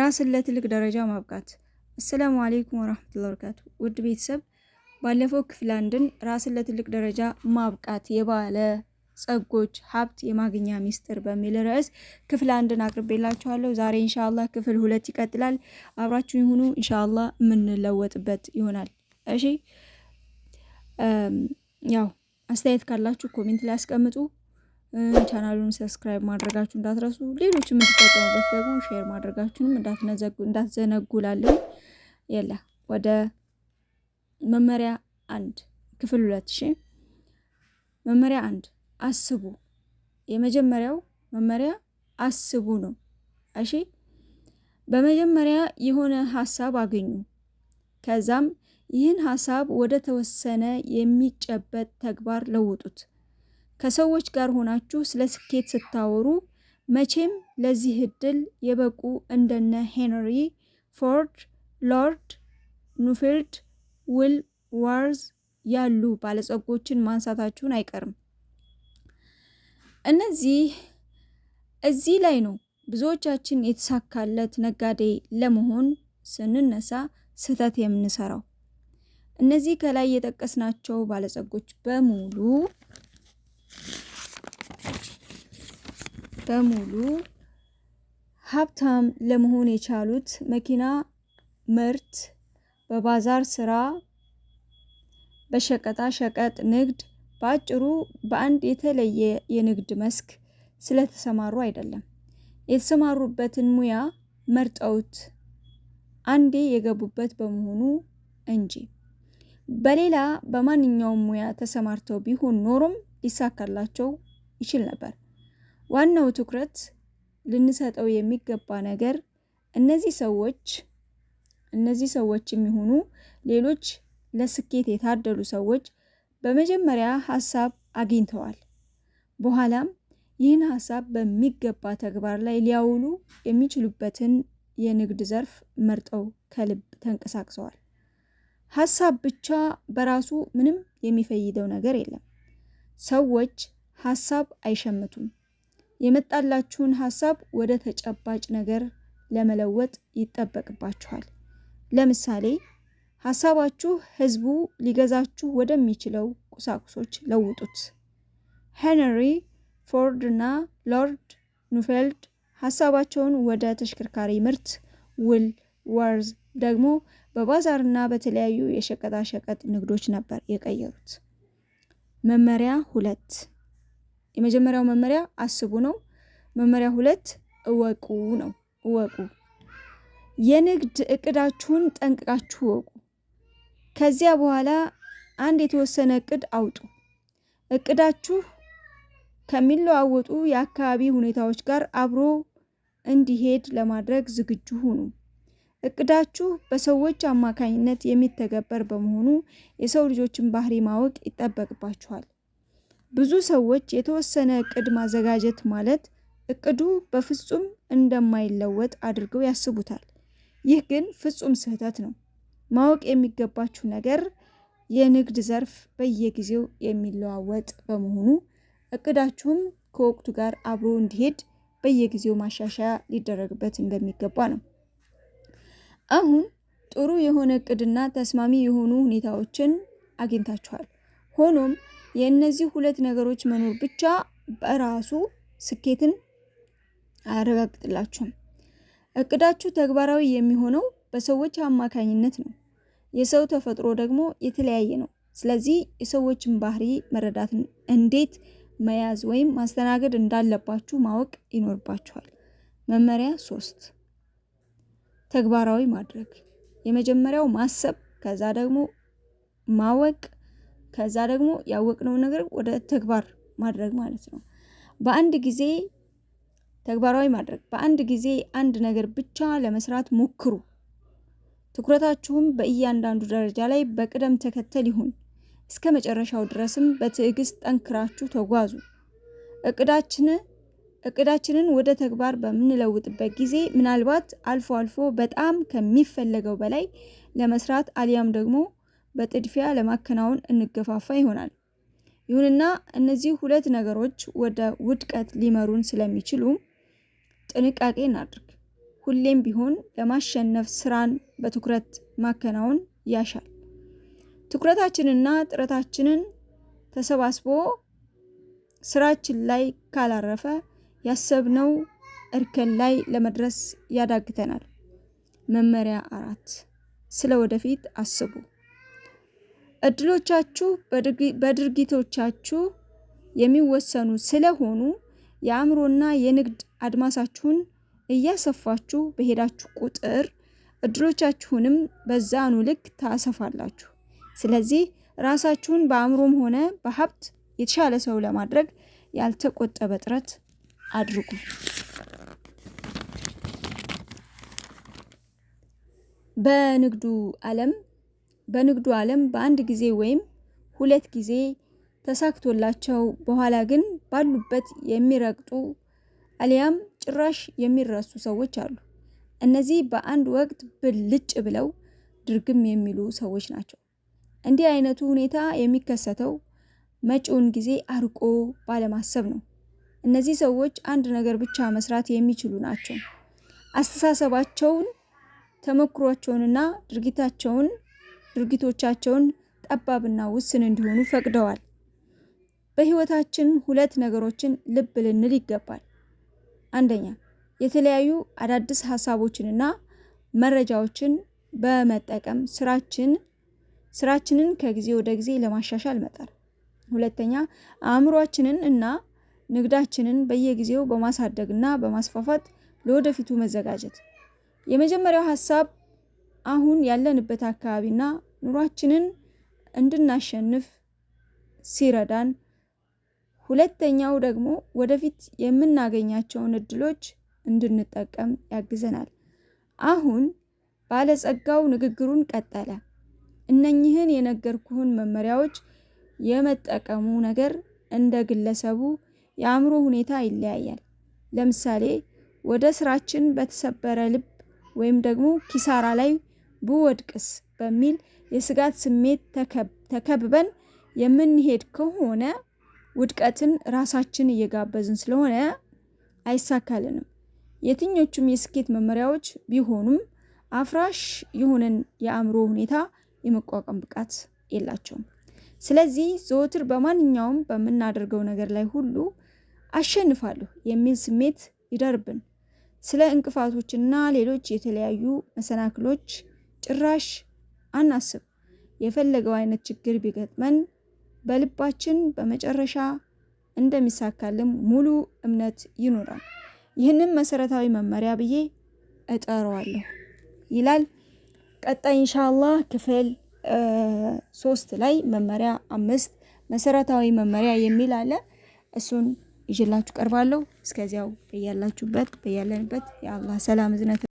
ራስን ለትልቅ ደረጃ ማብቃት። አሰላሙ አለይኩም ወራህመቱላሂ ወበረካቱ። ውድ ቤተሰብ ባለፈው ክፍል አንድን ራስን ለትልቅ ደረጃ ማብቃት የባለ ጸጎች ሀብት የማግኛ ሚስጥር በሚል ርዕስ ክፍል አንድን አቅርቤላችኋለሁ። ዛሬ ኢንሻአላህ ክፍል 2 ይቀጥላል። አብራችሁ ይሁኑ። ኢንሻአላህ የምንለወጥበት ይሆናል። እሺ ያው አስተያየት ካላችሁ ኮሜንት ላይ አስቀምጡ። ቻናሉን ሰብስክራይብ ማድረጋችሁ እንዳትረሱ። ሌሎች የምትጠቀሙበት ደግሞ ሼር ማድረጋችሁንም እንዳትዘነጉላለሁ። የላ ወደ መመሪያ 1 ክፍል 2 እሺ። መመሪያ 1 አስቡ። የመጀመሪያው መመሪያ አስቡ ነው። እሺ በመጀመሪያ የሆነ ሐሳብ አገኙ። ከዛም ይህን ሐሳብ ወደ ተወሰነ የሚጨበጥ ተግባር ለውጡት። ከሰዎች ጋር ሆናችሁ ስለ ስኬት ስታወሩ መቼም ለዚህ እድል የበቁ እንደነ ሄንሪ ፎርድ፣ ሎርድ ኑፊልድ፣ ዊል ዋርዝ ያሉ ባለጸጎችን ማንሳታችሁን አይቀርም። እዚህ ላይ ነው ብዙዎቻችን የተሳካለት ነጋዴ ለመሆን ስንነሳ ስህተት የምንሰራው። እነዚህ ከላይ የጠቀስናቸው ባለጸጎች በሙሉ ሀብታም ለመሆን የቻሉት መኪና፣ ምርት፣ በባዛር ስራ፣ በሸቀጣ ሸቀጥ ንግድ፣ በአጭሩ በአንድ የተለየ የንግድ መስክ ስለተሰማሩ አይደለም። የተሰማሩበትን ሙያ መርጠውት አንዴ የገቡበት በመሆኑ እንጂ። በሌላ በማንኛውም ሙያ ተሰማርተው ቢሆን ኖሮም ሊሳካላቸው ይችል ነበር። ዋናው ትኩረት ልንሰጠው የሚገባ ነገር እነዚህ ሰዎች የሚሆኑ ሌሎች ለስኬት የታደሉ ሰዎች በመጀመሪያ ሐሳብ አግኝተዋል። በኋላም ይህን ሐሳብ በሚገባ ተግባር ላይ ሊያውሉ የሚችሉበትን የንግድ ዘርፍ መርጠው ከልብ ተንቀሳቅሰዋል። ሐሳብ ብቻ በራሱ ምንም የሚፈይደው ነገር የለም። ሰዎች ሐሳብ አይሸምቱም። የመጣላችሁን ሐሳብ ወደ ተጨባጭ ነገር ለመለወጥ ይጠበቅባችኋል። ለምሳሌ ሐሳባችሁ ህዝቡ ሊገዛችሁ ወደሚችለው ቁሳቁሶች ለውጡት። ሄንሪ ፎርድ እና ሎርድ ኑፊልድ ሐሳባቸውን ወደ ተሽከርካሪ ምርት፣ ዊል ዋርዝ ደግሞ በባዛርና በተለያዩ የሸቀጣ ሸቀጥ ንግዶች ነበር የቀየሩት። መመሪያ 2 የመጀመሪያው መመሪያ አስቡ ነው። መመሪያ 2 እወቁ ነው። እወቁ። የንግድ እቅዳችሁን ጠንቅቃችሁ እወቁ። ከዚያ በኋላ አንድ የተወሰነ እቅድ አውጡ። እቅዳችሁ ከሚለዋወጡ የአካባቢ ሁኔታዎች ጋር አብሮ እንዲሄድ ለማድረግ ዝግጁ ሁኑ። እቅዳችሁ በሰዎች አማካኝነት የሚተገበር በመሆኑ የሰው ልጆችን ባህሪ ማወቅ ይጠበቅባችኋል። ብዙ ሰዎች የተወሰነ እቅድ ማዘጋጀት ማለት እቅዱ በፍጹም እንደማይለወጥ አድርገው ያስቡታል። ይህ ግን ፍጹም ስህተት ነው። ማወቅ የሚገባችሁ ነገር የንግድ ዘርፍ በየጊዜው የሚለዋወጥ በመሆኑ እቅዳችሁም ከወቅቱ ጋር አብሮ እንዲሄድ በየጊዜው ማሻሻያ ሊደረግበት እንደሚገባ ነው። አሁን ጥሩ የሆነ እቅድና ተስማሚ የሆኑ ሁኔታዎችን አግኝታችኋል። ሆኖም የእነዚህ ሁለት ነገሮች መኖር ብቻ በራሱ ስኬትን አያረጋግጥላችሁም። እቅዳችሁ ተግባራዊ የሚሆነው በሰዎች አማካኝነት ነው። የሰው ተፈጥሮ ደግሞ የተለያየ ነው። ስለዚህ የሰዎችን ባህሪ መረዳትን እንዴት መያዝ ወይም ማስተናገድ እንዳለባችሁ ማወቅ ይኖርባችኋል። መመሪያ 3 ተግባራዊ ማድረግ። የመጀመሪያው ማሰብ፣ ከዛ ደግሞ ማወቅ፣ ከዛ ደግሞ ያወቅነው ነገር ወደ ተግባር ማድረግ ማለት ነው። በአንድ ጊዜ ተግባራዊ ማድረግ። በአንድ ጊዜ አንድ ነገር ብቻ ለመስራት ሞክሩ። ትኩረታችሁም በእያንዳንዱ ደረጃ ላይ በቅደም ተከተል ይሁን። እስከ መጨረሻው ድረስም በትዕግስት ጠንክራችሁ ተጓዙ። እቅዳችንን ወደ ተግባር በምንለውጥበት ጊዜ ምናልባት አልፎ አልፎ በጣም ከሚፈለገው በላይ ለመስራት አሊያም ደግሞ በጥድፊያ ለማከናወን እንገፋፋ ይሆናል። ይሁንና እነዚህ ሁለት ነገሮች ወደ ውድቀት ሊመሩን ስለሚችሉ ጥንቃቄ እናድርግ። ሁሌም ቢሆን ለማሸነፍ ስራን በትኩረት ማከናወን ያሻል። ትኩረታችንና ጥረታችንን ተሰባስቦ ስራችን ላይ ካላረፈ ያሰብነው እርከን ላይ ለመድረስ ያዳግተናል። መመሪያ 4 ስለ ወደፊት አስቡ። እድሎቻችሁ በድርጊቶቻችሁ የሚወሰኑ ስለሆኑ የአእምሮና የንግድ አድማሳችሁን እያሰፋችሁ በሄዳችሁ ቁጥር እድሎቻችሁንም በዛኑ ልክ ታሰፋላችሁ። ስለዚህ ራሳችሁን በአእምሮም ሆነ በሀብት የተሻለ ሰው ለማድረግ ያልተቆጠበ ጥረት አድርጉ። በንግዱ ዓለም በአንድ ጊዜ ወይም 2 ጊዜ ተሳክቶላቸው በኋላ ግን ባሉበት የሚረግጡ አሊያም ጭራሽ የሚረሱ ሰዎች አሉ። እነዚህ በአንድ ወቅት ብልጭ ብለው ድርግም የሚሉ ሰዎች ናቸው። እንዲህ አይነቱ ሁኔታ የሚከሰተው መጪውን ጊዜ አርቆ ባለማሰብ ነው። እነዚህ ሰዎች አንድ ነገር ብቻ መስራት የሚችሉ ናቸው። አስተሳሰባቸውን፣ ተሞክሯቸውንና ድርጊቶቻቸውን ጠባብና ውስን እንዲሆኑ ፈቅደዋል። በህይወታችን 2 ነገሮችን ልብ ልንል ይገባል። አንደኛ፣ የተለያዩ አዳዲስ ሀሳቦችንና መረጃዎችን በመጠቀም ስራችንን ከጊዜ ወደ ጊዜ ለማሻሻል መጣር። ሁለተኛ፣ አእምሮአችንን እና ንግዳችንን በየጊዜው በማሳደግና በማስፋፋት ለወደፊቱ መዘጋጀት። የመጀመሪያው ሀሳብ አሁን ያለንበት አካባቢና ኑሯችንን እንድናሸንፍ ሲረዳን፣ ሁለተኛው ደግሞ ወደፊት የምናገኛቸውን እድሎች እንድንጠቀም ያግዘናል። አሁን ባለጸጋው ንግግሩን ቀጠለ። እነኚህን የነገርኩህን መመሪያዎች የመጠቀሙ ነገር እንደ ግለሰቡ የአእምሮ ሁኔታ ይለያያል። ለምሳሌ ወደ ስራችን በተሰበረ ልብ ወይም ደግሞ ኪሳራ ላይ ብወድቅስ በሚል የስጋት ስሜት ተከብበን የምንሄድ ከሆነ ውድቀትን ራሳችን እየጋበዝን ስለሆነ አይሳካልንም። የትኞቹም የስኬት መመሪያዎች ቢሆኑም አፍራሽ የሆነን የአእምሮ ሁኔታ የመቋቋም ብቃት የላቸውም። ስለዚህ ዘወትር በማንኛውም በምናደርገው ነገር ላይ ሁሉ አሸንፋለሁ የሚል ስሜት ይደርብን። ስለ እንቅፋቶችና ሌሎች የተለያዩ መሰናክሎች ጭራሽ አናስብ። የፈለገው አይነት ችግር ቢገጥመን በልባችን በመጨረሻ እንደሚሳካልን ሙሉ እምነት ይኖራል። ይህንን መሰረታዊ መመሪያ ብዬ እጠራዋለሁ ይላል። ቀጣይ ኢንሻአላህ ክፍል 3 ላይ መመሪያ 5 መሰረታዊ መመሪያ የሚል አለ። እሱን ይዤላችሁ ቀርባለሁ። እስከዚያው በያላችሁበት በያለንበት የአላህ ሰላም እዝነት